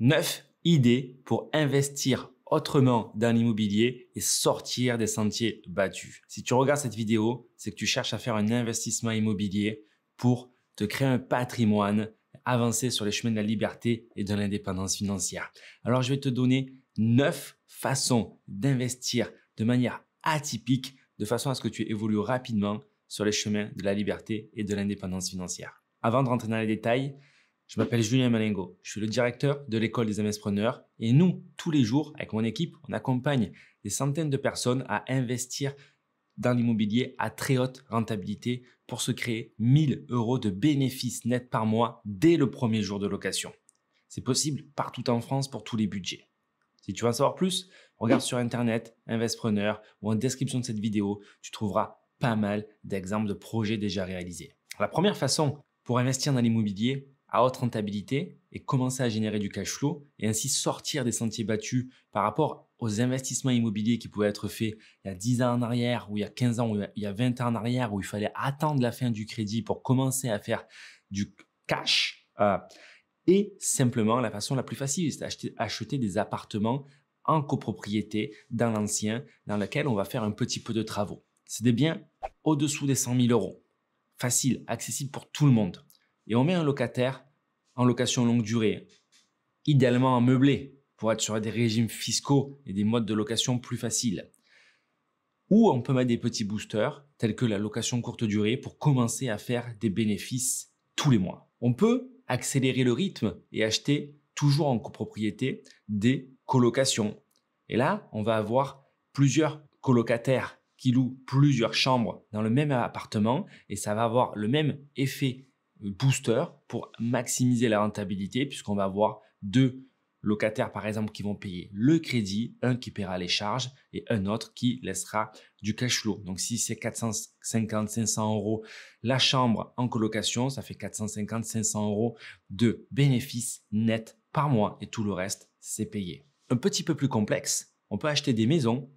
9 idées pour investir autrement dans l'immobilier et sortir des sentiers battus. Si tu regardes cette vidéo, c'est que tu cherches à faire un investissement immobilier pour te créer un patrimoine, avancer sur les chemins de la liberté et de l'indépendance financière. Alors, je vais te donner 9 façons d'investir de manière atypique de façon à ce que tu évolues rapidement sur les chemins de la liberté et de l'indépendance financière. Avant de rentrer dans les détails, je m'appelle Julien Malingo, je suis le directeur de l'école des investisseurs et nous, tous les jours, avec mon équipe, on accompagne des centaines de personnes à investir dans l'immobilier à très haute rentabilité pour se créer 1000 € de bénéfices nets par mois dès le premier jour de location. C'est possible partout en France pour tous les budgets. Si tu veux en savoir plus, regarde sur Internet, Investpreneur ou en description de cette vidéo, tu trouveras pas mal d'exemples de projets déjà réalisés. La première façon pour investir dans l'immobilier à haute rentabilité et commencer à générer du cash flow et ainsi sortir des sentiers battus par rapport aux investissements immobiliers qui pouvaient être faits il y a 10 ans en arrière ou il y a 15 ans ou il y a 20 ans en arrière où il fallait attendre la fin du crédit pour commencer à faire du cash. Et simplement, la façon la plus facile, c'est d'acheter des appartements en copropriété dans l'ancien, dans lequel on va faire un petit peu de travaux. C'est des biens au-dessous des 100 000 €. Facile, accessible pour tout le monde. Et on met un locataire en location longue durée, idéalement en meublé, pour être sur des régimes fiscaux et des modes de location plus faciles. Ou on peut mettre des petits boosters, tels que la location courte durée, pour commencer à faire des bénéfices tous les mois. On peut accélérer le rythme et acheter toujours en copropriété des colocations. Et là, on va avoir plusieurs colocataires qui louent plusieurs chambres dans le même appartement et ça va avoir le même effet booster pour maximiser la rentabilité puisqu'on va avoir 2 locataires par exemple qui vont payer le crédit, un qui paiera les charges et un autre qui laissera du cash flow. Donc si c'est 450-500 € la chambre en colocation, ça fait 450-500 € de bénéfices nets par mois et tout le reste c'est payé. Un petit peu plus complexe, on peut acheter des maisons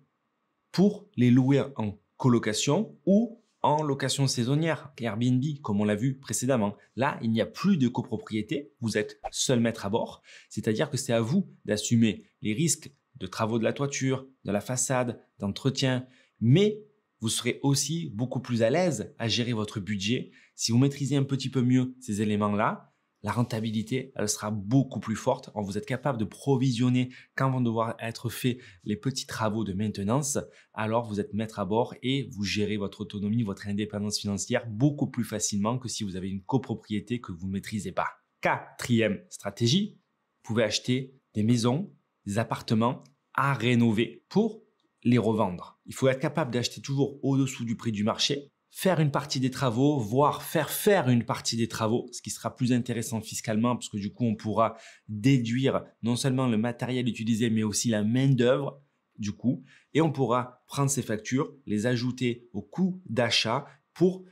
pour les louer en colocation ou en location saisonnière, Airbnb, comme on l'a vu précédemment. Là, il n'y a plus de copropriété, vous êtes seul maître à bord, c'est-à-dire que c'est à vous d'assumer les risques de travaux de la toiture, de la façade, d'entretien, mais vous serez aussi beaucoup plus à l'aise à gérer votre budget. Si vous maîtrisez un petit peu mieux ces éléments-là, la rentabilité, elle sera beaucoup plus forte. Vous êtes capable de provisionner quand vont devoir être faits les petits travaux de maintenance. Alors, vous êtes maître à bord et vous gérez votre autonomie, votre indépendance financière beaucoup plus facilement que si vous avez une copropriété que vous ne maîtrisez pas. Quatrième stratégie, vous pouvez acheter des maisons, des appartements à rénover pour les revendre. Il faut être capable d'acheter toujours au-dessous du prix du marché, faire une partie des travaux, voire faire une partie des travaux, ce qui sera plus intéressant fiscalement parce que du coup, on pourra déduire non seulement le matériel utilisé, mais aussi la main-d'œuvre du coup, et on pourra prendre ces factures, les ajouter au coût d'achat pour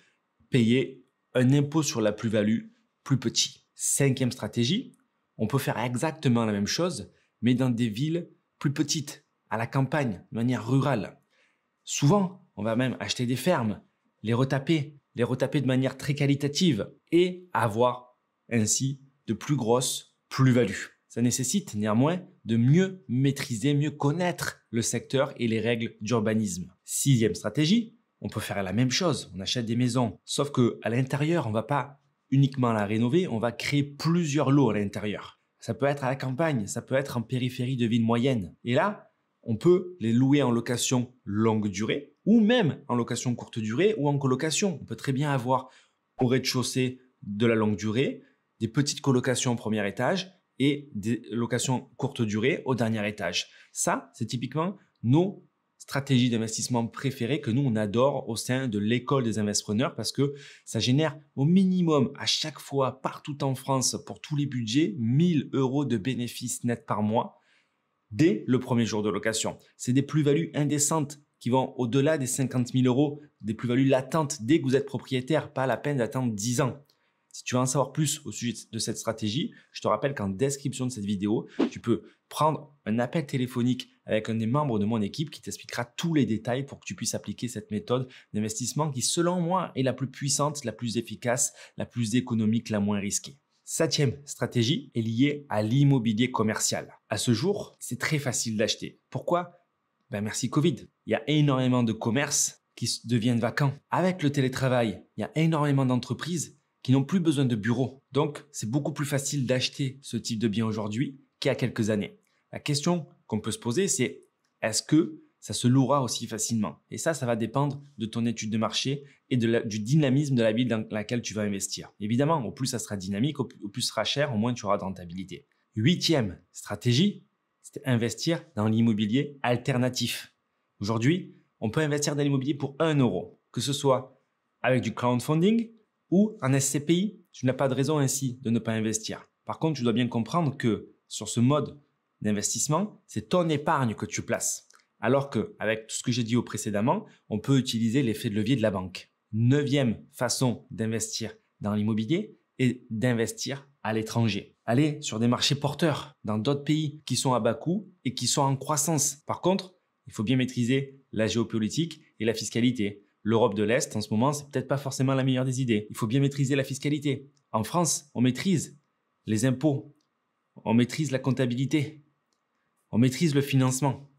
payer un impôt sur la plus-value plus petit. Cinquième stratégie, on peut faire exactement la même chose, mais dans des villes plus petites, à la campagne, de manière rurale. Souvent, on va même acheter des fermes, les retaper de manière très qualitative et avoir ainsi de plus grosses plus-values. Ça nécessite néanmoins de mieux maîtriser, mieux connaître le secteur et les règles d'urbanisme. Sixième stratégie, on peut faire la même chose, on achète des maisons, sauf qu'à l'intérieur, on ne va pas uniquement la rénover, on va créer plusieurs lots à l'intérieur. Ça peut être à la campagne, ça peut être en périphérie de villes moyennes. Et là, on peut les louer en location longue durée ou même en location courte durée ou en colocation. On peut très bien avoir au rez-de-chaussée de la longue durée, des petites colocations au premier étage et des locations courte durée au dernier étage. Ça, c'est typiquement nos stratégies d'investissement préférées que nous, on adore au sein de l'école des investisseurs parce que ça génère au minimum à chaque fois, partout en France, pour tous les budgets, 1000 € de bénéfices nets par mois dès le premier jour de location. C'est des plus-values indécentes qui vont au-delà des 50 000 €, des plus-values latentes dès que vous êtes propriétaire, pas la peine d'attendre 10 ans. Si tu veux en savoir plus au sujet de cette stratégie, je te rappelle qu'en description de cette vidéo, tu peux prendre un appel téléphonique avec un des membres de mon équipe qui t'expliquera tous les détails pour que tu puisses appliquer cette méthode d'investissement qui, selon moi, est la plus puissante, la plus efficace, la plus économique, la moins risquée. Septième stratégie est liée à l'immobilier commercial. À ce jour, c'est très facile d'acheter. Pourquoi? Merci Covid. Il y a énormément de commerces qui deviennent vacants. Avec le télétravail, il y a énormément d'entreprises qui n'ont plus besoin de bureaux. Donc, c'est beaucoup plus facile d'acheter ce type de bien aujourd'hui qu'il y a quelques années. La question qu'on peut se poser, c'est est-ce que ça se louera aussi facilement? Et ça va dépendre de ton étude de marché et du dynamisme de la ville dans laquelle tu vas investir. Évidemment, au plus ça sera dynamique, au plus ça sera cher, au moins tu auras de rentabilité. Huitième stratégie, c'est investir dans l'immobilier alternatif. Aujourd'hui, on peut investir dans l'immobilier pour 1 euro, que ce soit avec du crowdfunding ou en SCPI. Tu n'as pas de raison ainsi de ne pas investir. Par contre, tu dois bien comprendre que sur ce mode d'investissement, c'est ton épargne que tu places. Alors qu'avec tout ce que j'ai dit précédemment, on peut utiliser l'effet de levier de la banque. Neuvième façon d'investir dans l'immobilier est d'investir à l'étranger. Aller sur des marchés porteurs dans d'autres pays qui sont à bas coût et qui sont en croissance. Par contre, il faut bien maîtriser la géopolitique et la fiscalité. L'Europe de l'Est, en ce moment, c'est peut-être pas forcément la meilleure des idées. Il faut bien maîtriser la fiscalité. En France, on maîtrise les impôts, on maîtrise la comptabilité, on maîtrise le financement.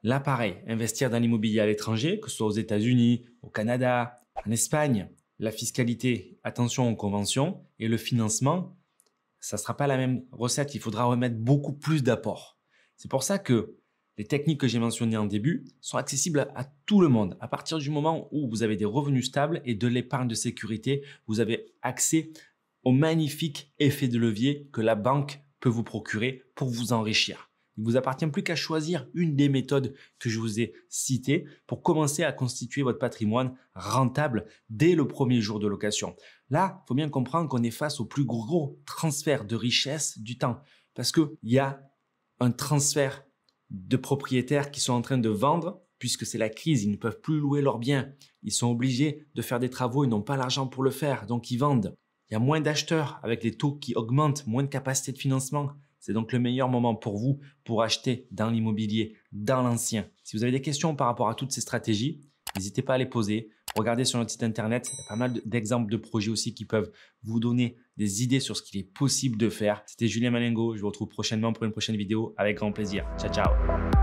Là, pareil, investir dans l'immobilier à l'étranger, que ce soit aux États-Unis, au Canada, en Espagne, la fiscalité, attention aux conventions, et le financement, ça ne sera pas la même recette. Il faudra remettre beaucoup plus d'apports. C'est pour ça que les techniques que j'ai mentionnées en début sont accessibles à tout le monde. À partir du moment où vous avez des revenus stables et de l'épargne de sécurité, vous avez accès au magnifique effet de levier que la banque peut vous procurer pour vous enrichir. Il ne vous appartient plus qu'à choisir une des méthodes que je vous ai citées pour commencer à constituer votre patrimoine rentable dès le premier jour de location. Là, il faut bien comprendre qu'on est face au plus gros transfert de richesse du temps parce qu'il y a un transfert de propriétaires qui sont en train de vendre puisque c'est la crise, ils ne peuvent plus louer leurs biens. Ils sont obligés de faire des travaux, ils n'ont pas l'argent pour le faire, donc ils vendent. Il y a moins d'acheteurs avec les taux qui augmentent, moins de capacité de financement. C'est donc le meilleur moment pour vous pour acheter dans l'immobilier, dans l'ancien. Si vous avez des questions par rapport à toutes ces stratégies, n'hésitez pas à les poser. Regardez sur notre site internet, il y a pas mal d'exemples de projets aussi qui peuvent vous donner des idées sur ce qu'il est possible de faire. C'était Julien Malengo, je vous retrouve prochainement pour une prochaine vidéo avec grand plaisir. Ciao, ciao.